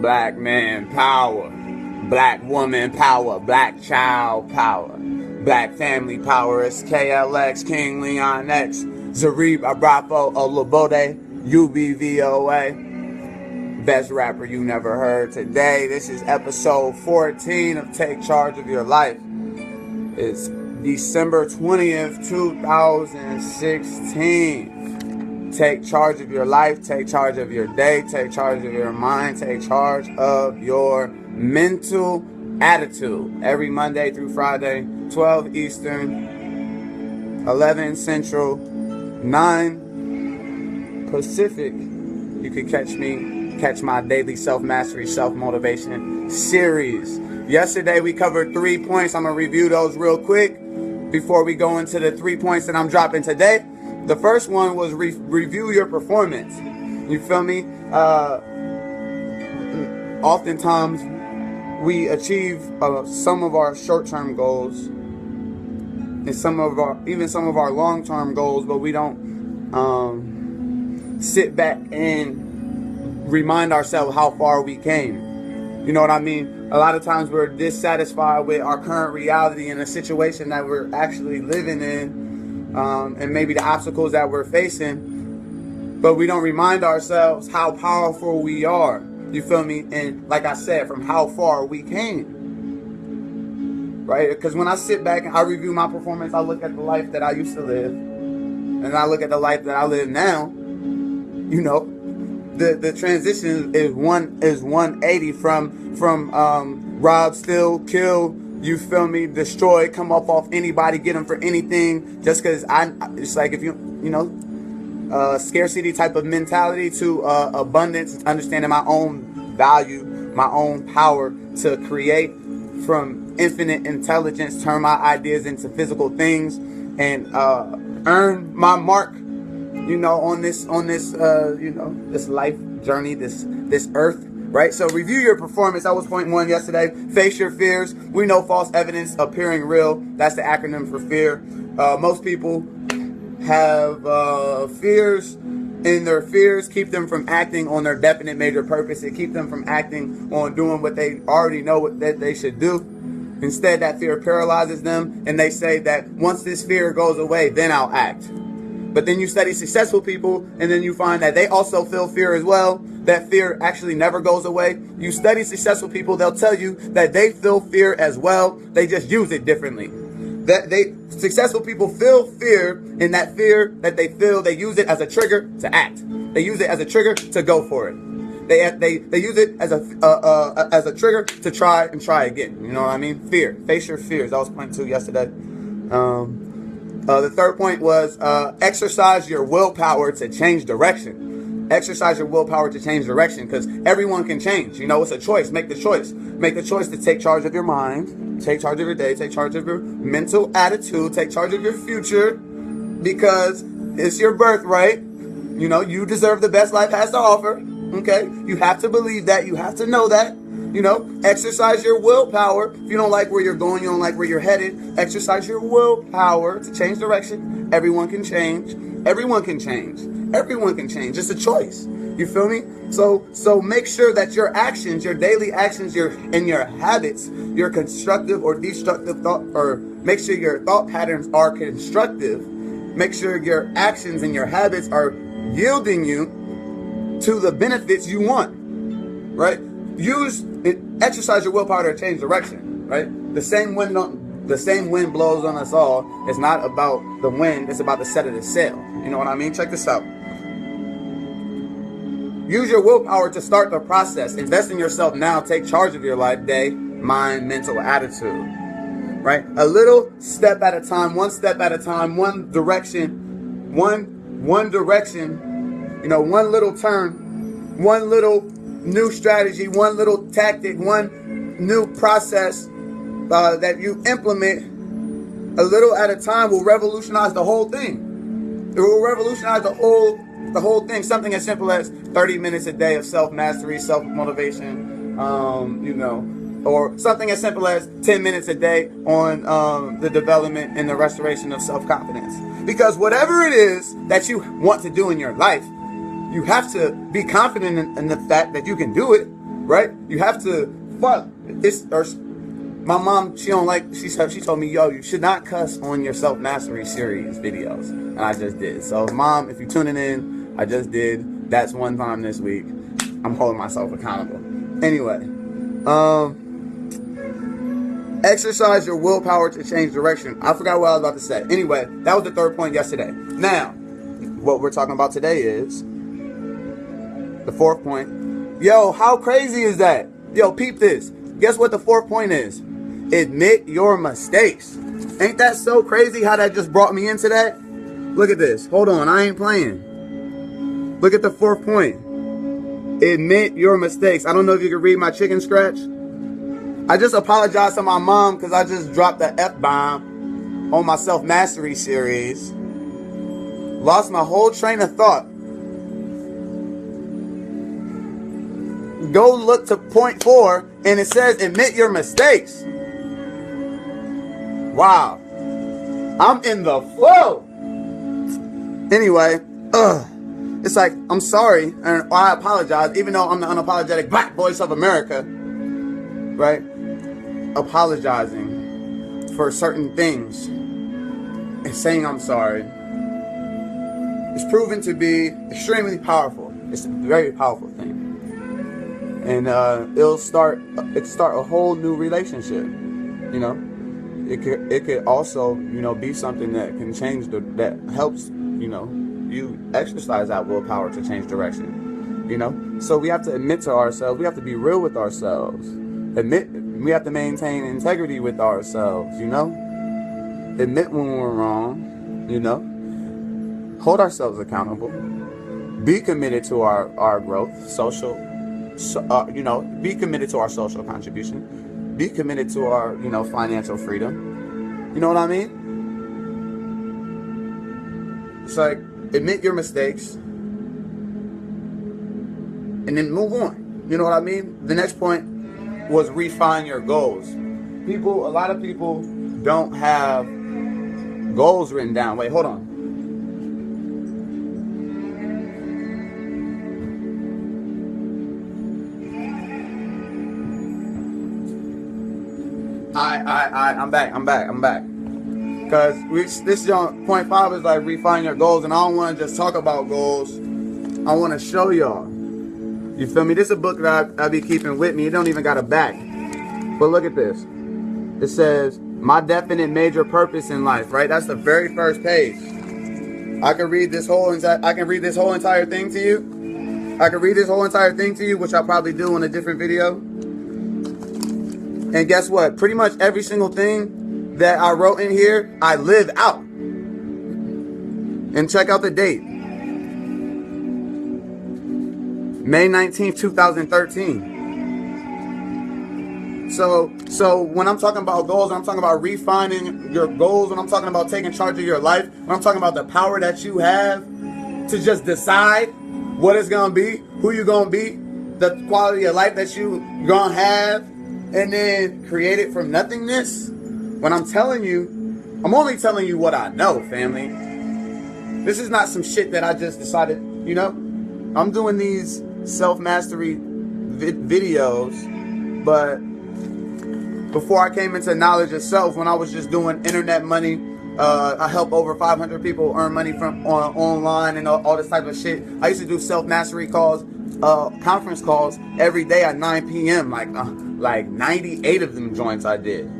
Black man power, black woman power, black child power, black family power. It's KLX, King Leon X, Zarib Abrafo, Olabode, UBVOA. Best rapper you never heard today. This is episode 14 of Take Charge of Your Life. It's December 20th, 2016. Take charge of your life, take charge of your day, take charge of your mind, take charge of your mental attitude. Every Monday through Friday, 12 Eastern, 11 Central, 9 Pacific. You can catch my daily self-mastery, self-motivation series. Yesterday we covered 3 points. I'm going to review those real quick before we go into the 3 points that I'm dropping today. The first one was review your performance. You feel me? Oftentimes we achieve some of our short-term goals and some of our long-term goals, but we don't sit back and remind ourselves how far we came. You know what I mean? A lot of times we're dissatisfied with our current reality and the situation that we're actually living in. And maybe the obstacles that we're facing, but we don't remind ourselves how powerful we are. You feel me? And like I said, from how far we came, right? Because when I sit back and I review my performance, I look at the life that I used to live, and I look at the life that I live now. You know, the transition is 180 from rob, steal, kill. You feel me? Destroy, come up off anybody, get them for anything. Just because it's like if scarcity type of mentality to abundance, understanding my own value, my own power to create from infinite intelligence, turn my ideas into physical things, and earn my mark. You know, on this this life journey, this earth. Right, so review your performance. That was point 1 yesterday. Face your fears. We know false evidence appearing real. That's the acronym for fear. Most people have fears, and their fears keep them from acting on their definite major purpose. It keeps them from acting on doing what they already know that they should do. Instead, that fear paralyzes them, and they say that once this fear goes away, then I'll act. But then you study successful people, and then you find that they also feel fear as well. That fear actually never goes away. You study successful people, they'll tell you that they feel fear as well. They just use it differently. Successful people feel fear, and that fear that they feel, they use it as a trigger to act. They use it as a trigger to go for it. They use it as a trigger to try again. You know what I mean? Fear. Face your fears. That was point 2 yesterday. The third point was exercise your willpower to change direction. Exercise your willpower to change direction, because everyone can change. You know, it's a choice. Make the choice. Make the choice to take charge of your mind, take charge of your day, take charge of your mental attitude, take charge of your future, because it's your birthright. You know, you deserve the best life has to offer. Okay? You have to believe that. You have to know that. You know, exercise your willpower. If you don't like where you're going, you don't like where you're headed, exercise your willpower to change direction. Everyone can change. Everyone can change. Everyone can change. It's a choice. You feel me? So make sure that your actions, your daily actions, your habits, your constructive or destructive thought, or make sure your thought patterns are constructive. Make sure your actions and your habits are yielding you to the benefits you want. Right? Exercise your willpower to change direction. Right? The same wind blows on us all. It's not about the wind. It's about the set of the sail. You know what I mean? Check this out. Use your willpower to start the process. Invest in yourself now. Take charge of your life, day, mind, mental attitude. Right? A little step at a time, one step at a time, one direction, one direction, you know, one little turn, one little new strategy, one little tactic, one new process that you implement a little at a time will revolutionize the whole thing. It will revolutionize the whole thing. Something as simple as 30 minutes a day of self-mastery, self-motivation, or something as simple as 10 minutes a day on the development and the restoration of self-confidence. Because whatever it is that you want to do in your life, you have to be confident in the fact that you can do it. right? You have to fuck. My mom, she told me, yo, you should not cuss on your self-mastery series videos. And I just did. So mom, if you're tuning in, I just did. That's one time this week. I'm holding myself accountable. Anyway, exercise your willpower to change direction. I forgot what I was about to say. Anyway, that was the third point yesterday. Now, what we're talking about today is the fourth point. Yo, how crazy is that? Yo, peep this. Guess what the fourth point is? Admit your mistakes. Ain't that so crazy how that just brought me into that? Look at this. Hold on, I ain't playing. Look at the fourth point. Admit your mistakes. I don't know if you can read my chicken scratch. I just apologized to my mom because I just dropped the F-bomb on my self-mastery series. Lost my whole train of thought. Go look to point 4 and it says admit your mistakes. Wow. I'm in the flow. Anyway, it's like, I'm sorry and I apologize, even though I'm the unapologetic black voice of America, right? Apologizing for certain things and saying I'm sorry. It's proven to be extremely powerful. It's a very powerful thing. And it'll start a whole new relationship. You know, it could also, you know, be something that can change that helps, you know, you exercise that willpower to change direction. You know, so we have to admit to ourselves. We have to be real with ourselves. We have to maintain integrity with ourselves. You know, admit when we're wrong. You know, hold ourselves accountable. Be committed to our growth, you know, be committed to our social contribution. Be committed to our, you know, financial freedom. You know what I mean? It's like, admit your mistakes and then move on. You know what I mean? The next point was refine your goals. A lot of people don't have goals written down. Wait, hold on. I'm back. Because this point 5 is like refine your goals, and I don't want to just talk about goals. I want to show y'all. You feel me? This is a book that I be keeping with me. It don't even got a back. But look at this. It says, my definite major purpose in life, right? That's the very first page. I can read this whole entire thing to you. I can read this whole entire thing to you, which I'll probably do in a different video. And guess what? Pretty much every single thing that I wrote in here, I live out. And check out the date. May 19th, 2013. So when I'm talking about goals, I'm talking about refining your goals, when I'm talking about taking charge of your life, when I'm talking about the power that you have to just decide what it's going to be, who you're going to be, the quality of life that you're going to have, and then create it from nothingness. When I'm telling you, I'm only telling you what I know, family. This is not some shit that I just decided, you know. I'm doing these self-mastery videos, but before I came into knowledge of self, when I was just doing internet money, I help over 500 people earn money from online and all this type of shit. I used to do self-mastery calls, conference calls every day at 9 p.m. Like 98 of them joints I did.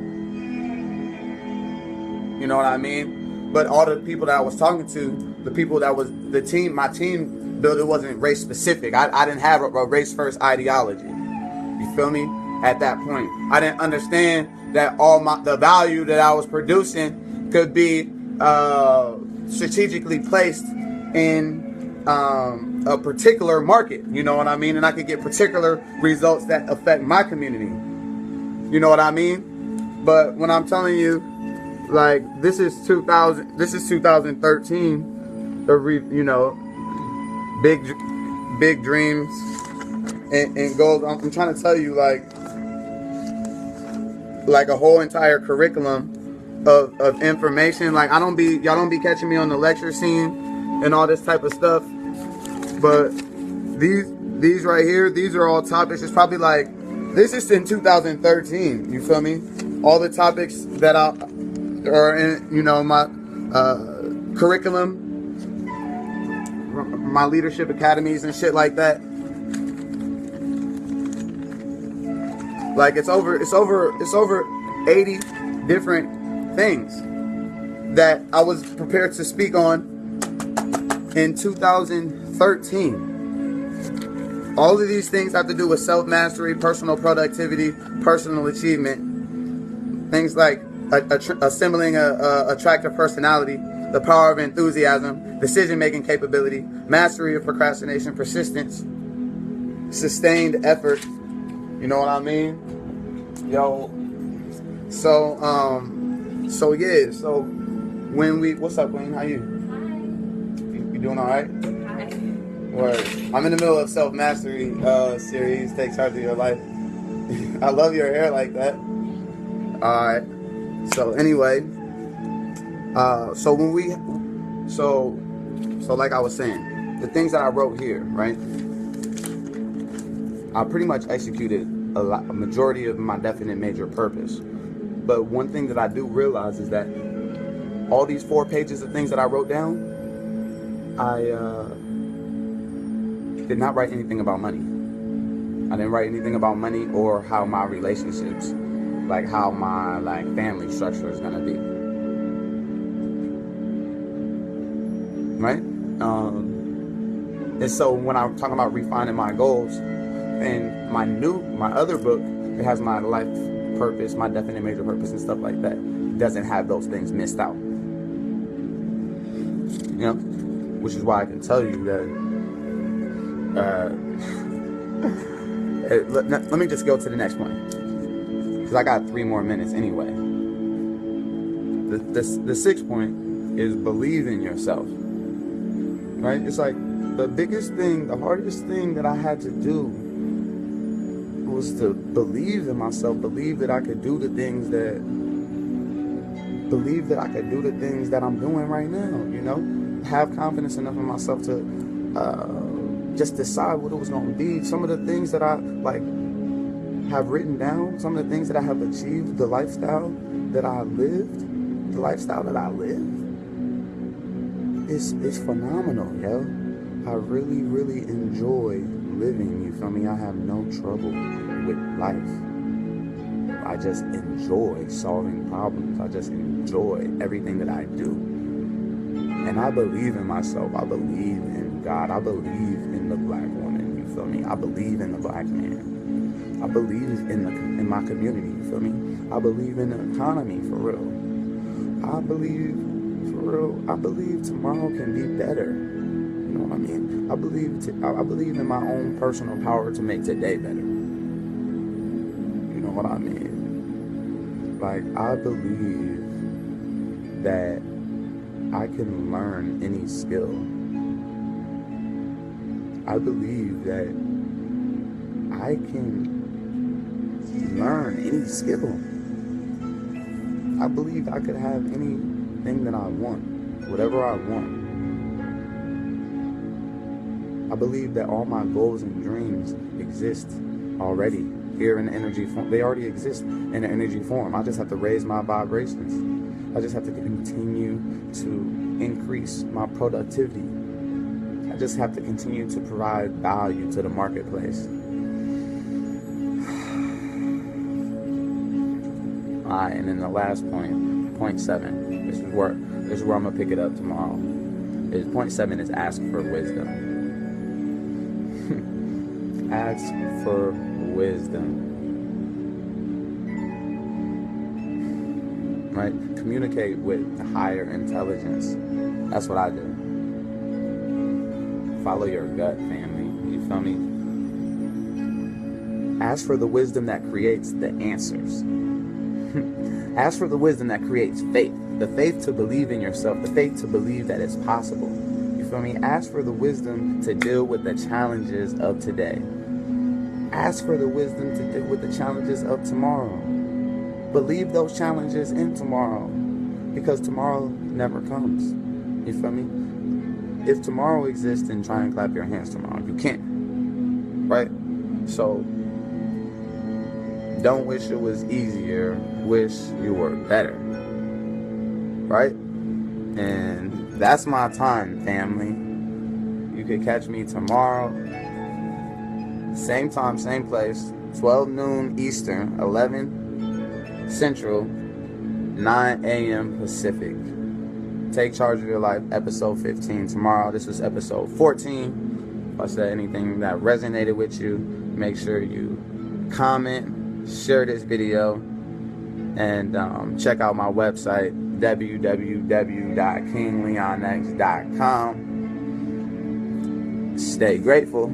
You know what I mean? But all the people that I was talking to, the people that was my team built, it wasn't race specific. I didn't have a race first ideology. You feel me? At that point, I didn't understand that the value that I was producing could be strategically placed in a particular market, you know what I mean? And I could get particular results that affect my community. You know what I mean? But when I'm telling you, like, this is 2013, you know, big dreams and goals. I'm trying to tell you, like a whole entire curriculum of information. Like, y'all don't be catching me on the lecture scene and all this type of stuff, but these right here, these are all topics. It's probably like, this is in 2013, you feel me? All the topics that are in, you know, my curriculum, my leadership academies and shit like that. Like it's over 80 different things that I was prepared to speak on in 2013. All of these things have to do with self-mastery, personal productivity, personal achievement. Things like assembling a attractive personality, the power of enthusiasm, decision-making capability, mastery of procrastination, persistence, sustained effort. You know what I mean? Yo. So yeah. So when what's up, Queen? How you? Hi. You doing all right? Hi. Word. I'm in the middle of self-mastery series. Take charge of your life. I love your hair like that. All right. So anyway, so like I was saying, the things that I wrote here, right? I pretty much executed a majority of my definite major purpose. But one thing that I do realize is that all these 4 pages of things that I wrote down, I did not write anything about money. I didn't write anything about money or how my relationships, like how my family structure is gonna be. Right? And so when I'm talking about refining my goals, and my other book, it has my life purpose, my definite major purpose and stuff like that. It doesn't have those things missed out. You know? Which is why I can tell you that let me just go to the next one. Because I got 3 more minutes anyway. The 6th point is believe in yourself. Right? It's like the biggest thing, the hardest thing that I had to do was to believe in myself, believe that I could do the things that I'm doing right now, you know? Have confidence enough in myself to just decide what it was going to be. Some of the things that I have written down, some of the things that I have achieved, the lifestyle that I live is phenomenal, yo. I really, really enjoy living, you feel me? I have no trouble with life. I just enjoy solving problems. I just enjoy everything that I do. And I believe in myself. I believe in God. I believe in the black woman, you feel me? I believe in the black man. I believe in my community, you feel me? I believe in the economy, for real. I believe tomorrow can be better. You know what I mean? I believe in my own personal power to make today better. You know what I mean? Like, I believe that I can learn any skill. I believe that I can learn any skill. I believe I could have anything that I want, whatever I want. I believe that all my goals and dreams exist already here in the energy form. They already exist in the energy form. I just have to raise my vibrations. I just have to continue to increase my productivity. I just have to continue to provide value to the marketplace. Alright, and then the last point 7. This is where I'm gonna pick it up tomorrow. Point 7 is ask for wisdom. Ask for wisdom. Right? Communicate with higher intelligence. That's what I do. Follow your gut, family. You feel me? Ask for the wisdom that creates the answers. Ask for the wisdom that creates faith. The faith to believe in yourself. The faith to believe that it's possible. You feel me? Ask for the wisdom to deal with the challenges of today. Ask for the wisdom to deal with the challenges of tomorrow. Believe those challenges in tomorrow, because tomorrow never comes. You feel me? If tomorrow exists, then try and clap your hands tomorrow. You can't. right? So don't wish it was easier, wish you were better, right? And that's my time, family. You could catch me tomorrow, same time, same place, 12 noon Eastern, 11 Central, 9 a.m. Pacific. Take Charge of Your Life, episode 15 tomorrow. This was episode 14. If I said anything that resonated with you, make sure you comment, share this video, and check out my website, www.kingleonx.com. Stay grateful.